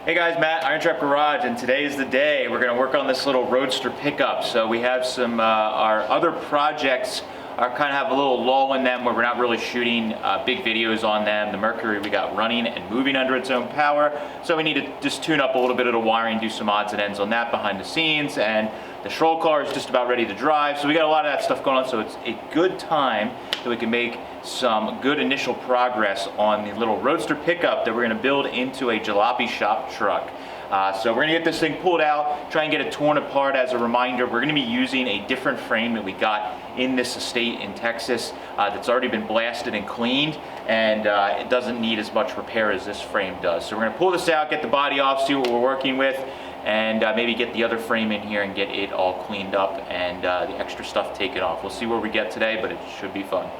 Hey guys, Matt, IronTrap Garage, and today is the day we're going to work on this little Roadster pickup. So we have some, our other projects are kind of have a little lull in them where we're not really shooting big videos on them. The Mercury we got running and moving under its own power. So we need to just tune up a little bit of the wiring, do some odds and ends on that behind the scenes. And the Stroll car is just about ready to drive. So we got a lot of that stuff going on. So it's a good time that we can make some good initial progress on the little Roadster pickup that we're going to build into a Jalopy Shop Truck. So we're going to get this thing pulled out, try and get it torn apart. As a reminder, we're going to be using a different frame that we got in this estate in Texas that's already been blasted and cleaned, and it doesn't need as much repair as this frame does. So we're going to pull this out, get the body off, see what we're working with, and maybe get the other frame in here and get it all cleaned up and the extra stuff taken off. We'll see where we get today, but it should be fun.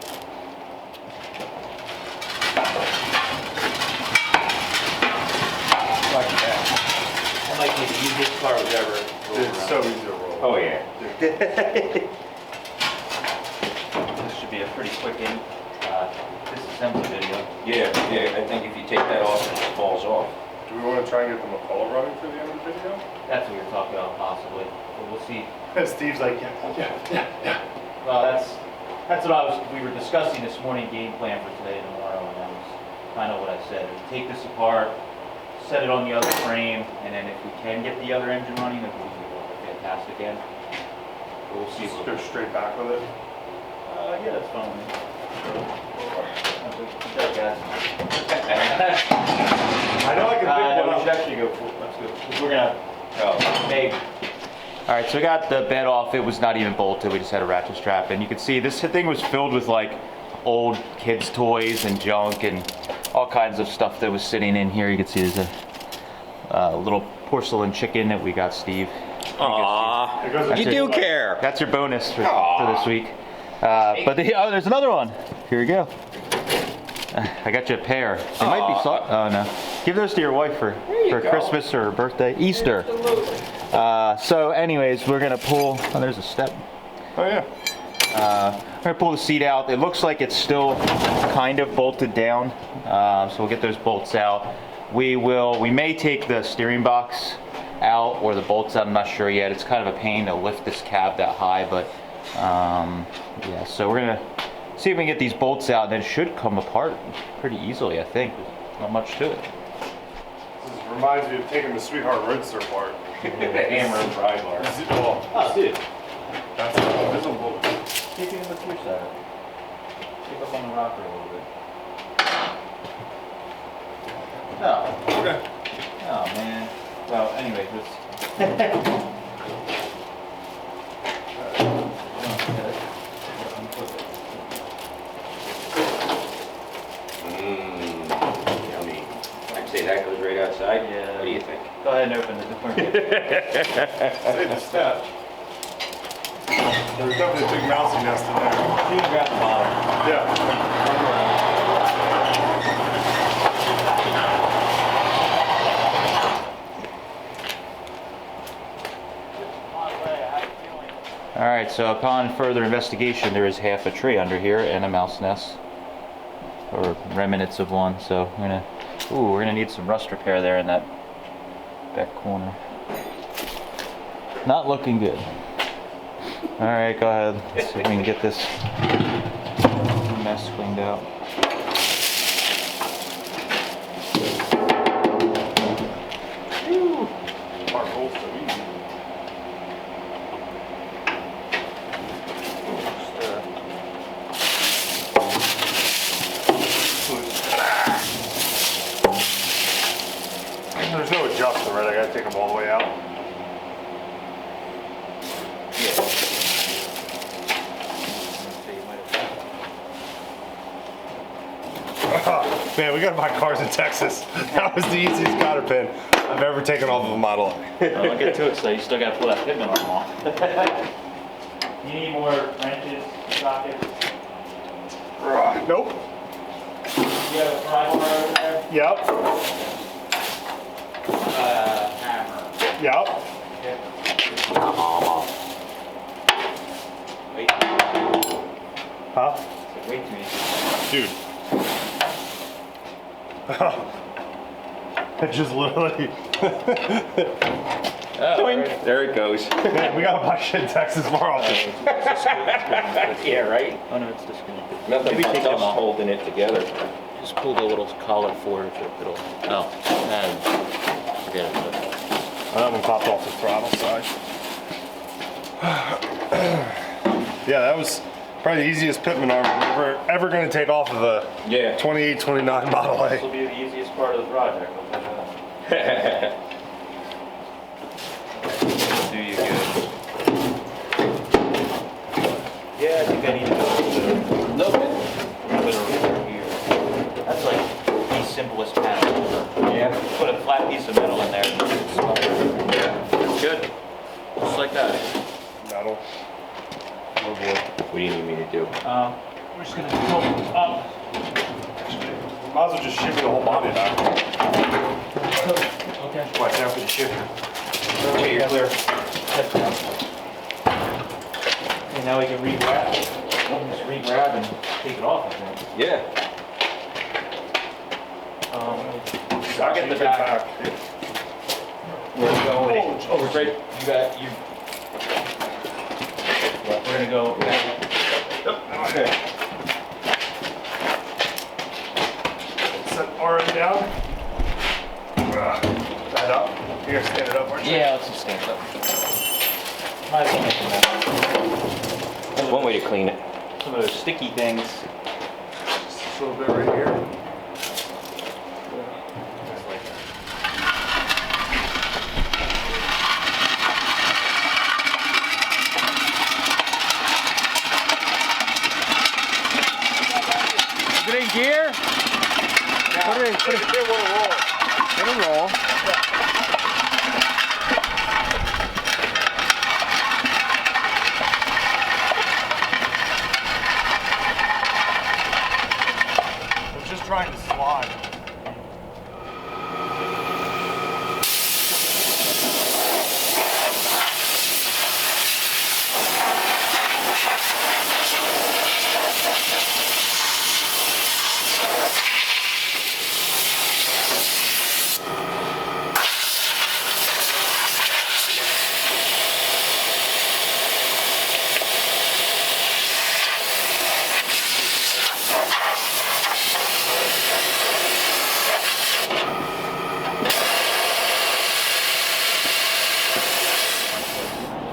That might be the easiest car we've ever rolled It's around. so easy to roll. Oh yeah. This should be a pretty quick disassembly video. Yeah, I think if you take that off, it just falls off. Do we want to try and get the McCall running for the end of the video? That's what we were talking about, possibly. But we'll see. Steve's like, yeah. Well, that's what we were discussing this morning, game plan for today and tomorrow, and that was kind of what I said. Take this apart, set it on the other frame, and then if we can get the other engine running, then we'll do a fantastic end. But we'll see. Just go straight back with it. Yeah, that's fine with me. Good job, guys. I know I can pick We one should up. actually go for it. Let's go. 'Cause we're gonna maybe. All right, so we got the bed off. It was not even bolted. We just had a ratchet strap, and you can see this thing was filled with like old kids' toys and junk and all kinds of stuff that was sitting in here. You can see there's a little porcelain chicken that we got Steve. Aww, you do care. That's your bonus for this week. But there's another one. Here we go. I got you a pair. They might be soft. Oh no. Give those to your wife for Christmas or birthday, Easter. So anyways, we're gonna pull, oh, there's a step. Oh yeah. We're gonna pull the seat out. It looks like it's still kind of bolted down. So we'll get those bolts out. We may take the steering box out or the bolts out, I'm not sure yet. It's kind of a pain to lift this cab that high, but yeah, so we're gonna see if we can get these bolts out, and it should come apart pretty easily, I think. There's not much to it. This reminds me of taking the Sweetheart Roadster apart. The hammer and pry bar. Oh, dude. That's invisible. Keep it in the switch side. Keep up on the rocker a little bit. No. Okay. Oh, man. Well, anyway, let's... Yummy. I'd say that goes right outside. Yeah. What do you think? Go ahead and open the door. Say the step. There's definitely a big mousy nest in there. You can grab the bottom. Yeah. All right, so upon further investigation, there is half a tree under here and a mouse nest, or remnants of one. So we're gonna need some rust repair there in that back corner. Not looking good. All right, go ahead. Let's see if we can get this mess cleaned out. Our goal's so easy. There's no adjustment, right? I gotta take them all the way out. Man, we got to buy cars in Texas. That was the easiest cotter pin I've ever taken off of a Model A. Don't get too excited. You still got to pull that pivot arm off. You need more wrenches, sockets. Nope. You have a pry bar over there? Yep. Hammer. Yep. Wait. Huh? Wait to me. Dude. It just literally. Doink. There it goes. Man, we gotta buy shit in Texas more often. Yeah, right? Oh no, it's disconnected. Nothing Maybe but take them dust off. holding it together. Just pull the little collar for it if it'll. Oh, forget it. That one popped off the throttle side. Yeah, that was probably the easiest pitman arm we're ever going to take off of a Yeah. 28, 29 Model This will A. be the easiest part of the project. Do you good? Yeah, I think I need to go with a little bit over here. That's like the simplest panel. Yeah. Put a flat piece of metal in there and it's small. Yeah. It's good. Just like that. Metal. Oh boy. What do you need me to do? We're just gonna go up. Might as well just ship the whole body down. Okay. Watch out for the shifter. Okay, you're clear. Okay, now we can re-grab it. Just re-grab and take it off, I think. Yeah. I'll get the back. We're gonna go. Oh, great. You got you. We're gonna go. Okay. Set arm down. Stand up. You're gonna stand it up, aren't you? Yeah, let's just stand up. Might as well make them That's one way to clean it. some of those sticky things. Just a little bit right here. Just like that. Is it in gear? Put it in. Put it in. Let it roll. I'm just trying to slide.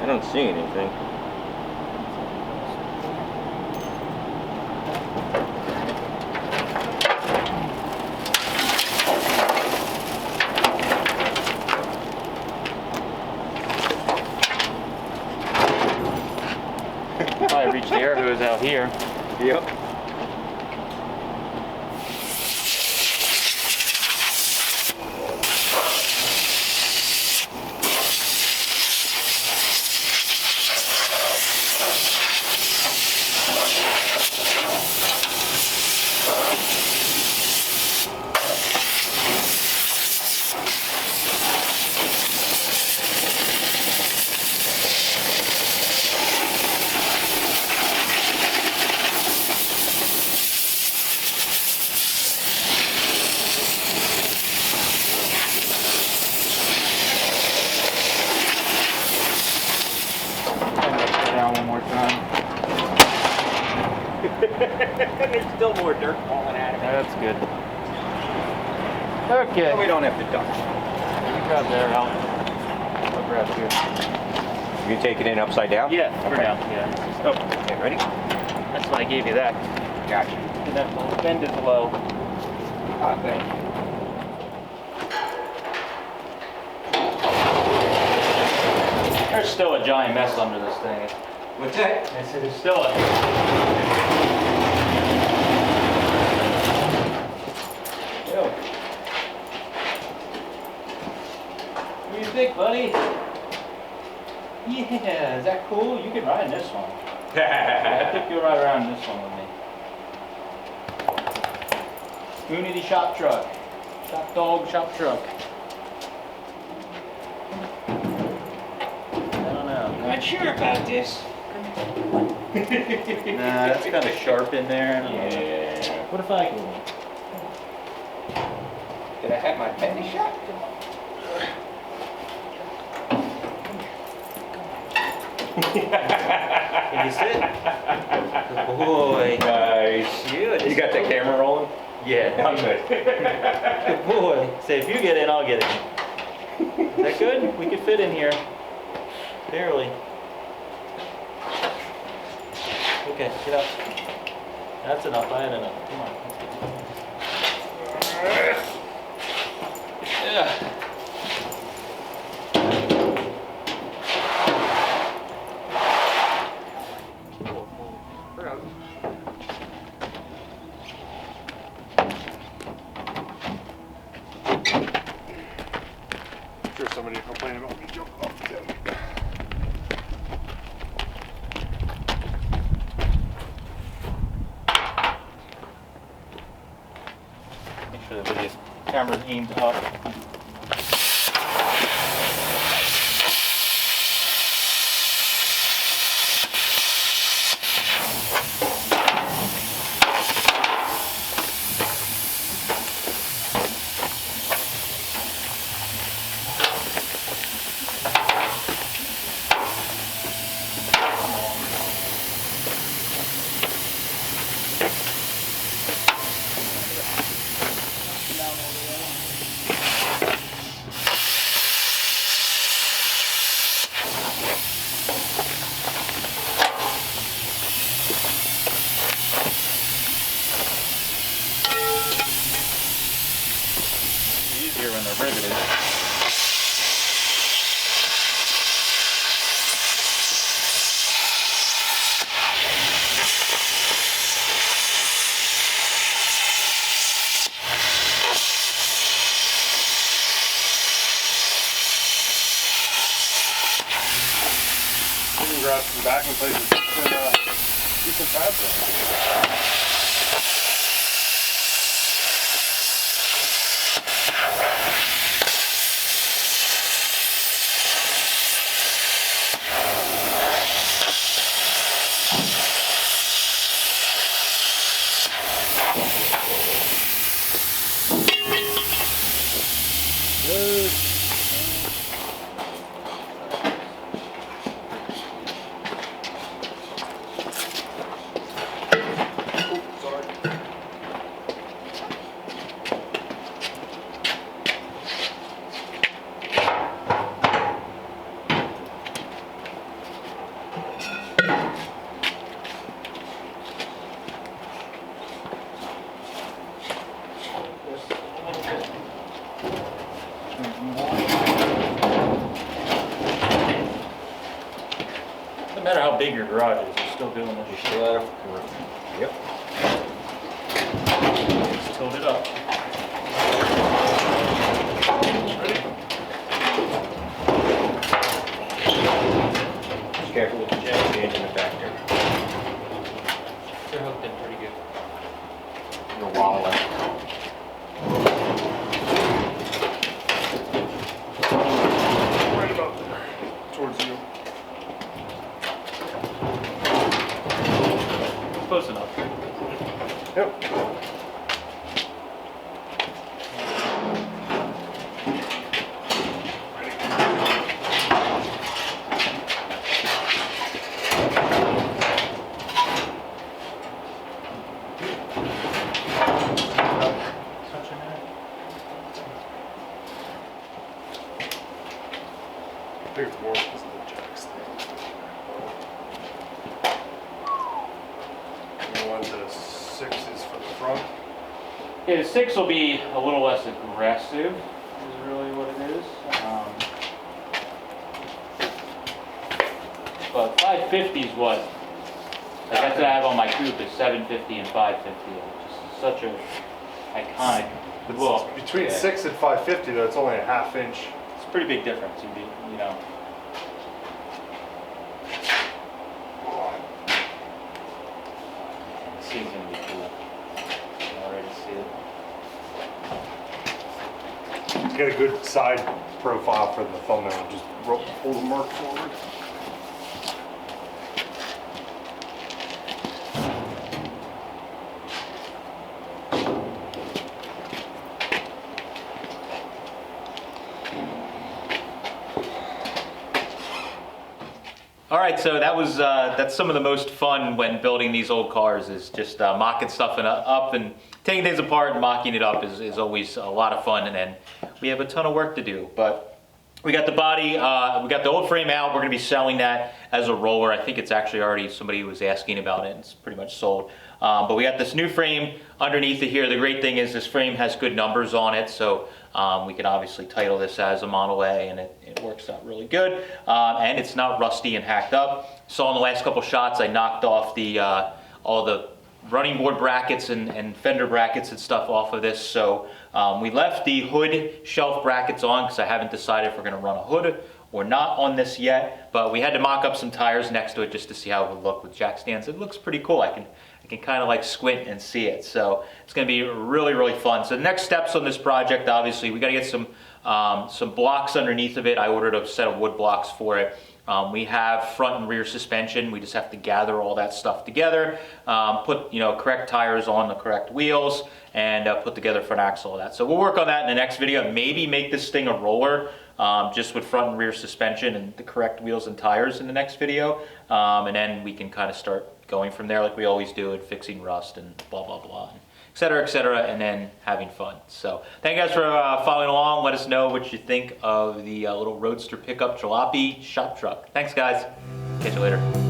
I don't see anything. Probably reach the air hose out here. Yep. Down one more time. There's still more dirt falling out of it. That's good. Okay. We don't have to dump. You grab there, I'll grab here. You take it in upside down? Yeah, for Okay. now. Yeah. Oh, okay, ready? That's why I gave you that. Gotcha. And that bend is low. Ah, thank you. There's still a giant mess under this thing. What's that? I said there's still a. Yo. What do you think, buddy? Yeah, is that cool? You can ride in this one. I took you right around this one with me. Community shop truck. Shop dog, shop truck. I don't know. Not sure about this. Nah, that's kind of sharp in there. I don't know. Yeah. What if I go? Did I have my penny shot? Can you sit? Good boy. Nice. Good. You got the camera rolling? Yeah. I'm good. Good boy. Say, if you get in, I'll get in. Is that good? We could fit in here. Barely. Okay, get up. That's enough. I had enough. Come on. Yeah. I'm sure somebody will complain about me jumping off the table. Make sure the video camera's aimed up. Easier when they're riveted. You can grab some back and place a decent pad there. No matter how big your garage is, you're still doing this. You still out of? Yep. Just tilt it up. Just careful with the jack change in the back there. They're hooked in pretty good. You're wobbling. Right about there. Towards you. Close enough. Yep. Touching that. I think it's more because of the jacks thing. You want the 6s for the front? Yeah, the 6 will be a little less aggressive, is really what it is. But 550 is what, like that's what I have on my coupe, is 750 and 550. Just such a iconic look. Between Yeah. 6 and 550 though, it's only a ½ inch. It's a pretty big difference, you know. The scene's gonna be cool. I can already see it. Get a good side profile for the thumbnail. Just pull the mark forward. All right, so that was that's some of the most fun when building these old cars is just mocking stuff up and taking things apart and mocking it up is always a lot of fun. And then we have a ton of work to do, but we got the body, we got the old frame out. We're going to be selling that as a roller. I think it's actually already, somebody was asking about it. It's pretty much sold. But we got this new frame underneath it here. The great thing is this frame has good numbers on it, so we can obviously title this as a Model A, and it works out really good. And it's not rusty and hacked up. So in the last couple shots, I knocked off the all the running board brackets and fender brackets and stuff off of this. So we left the hood shelf brackets on because I haven't decided if we're going to run a hood or not on this yet. But we had to mock up some tires next to it just to see how it would look with jack stands. It looks pretty cool. I can kind of like squint and see it. So it's going to be really, really fun. So the next steps on this project, obviously, we got to get some blocks underneath of it. I ordered a set of wood blocks for it. We have front and rear suspension. We just have to gather all that stuff together, put correct tires on the correct wheels, and put together front axle, all that. So we'll work on that in the next video. Maybe make this thing a roller, just with front and rear suspension and the correct wheels and tires in the next video. And then we can kind of start going from there like we always do, and fixing rust and blah, blah, blah, et cetera, and then having fun. So thank you guys for following along. Let us know what you think of the little Roadster Pickup Jalopy Shop Truck. Thanks, guys. Catch you later.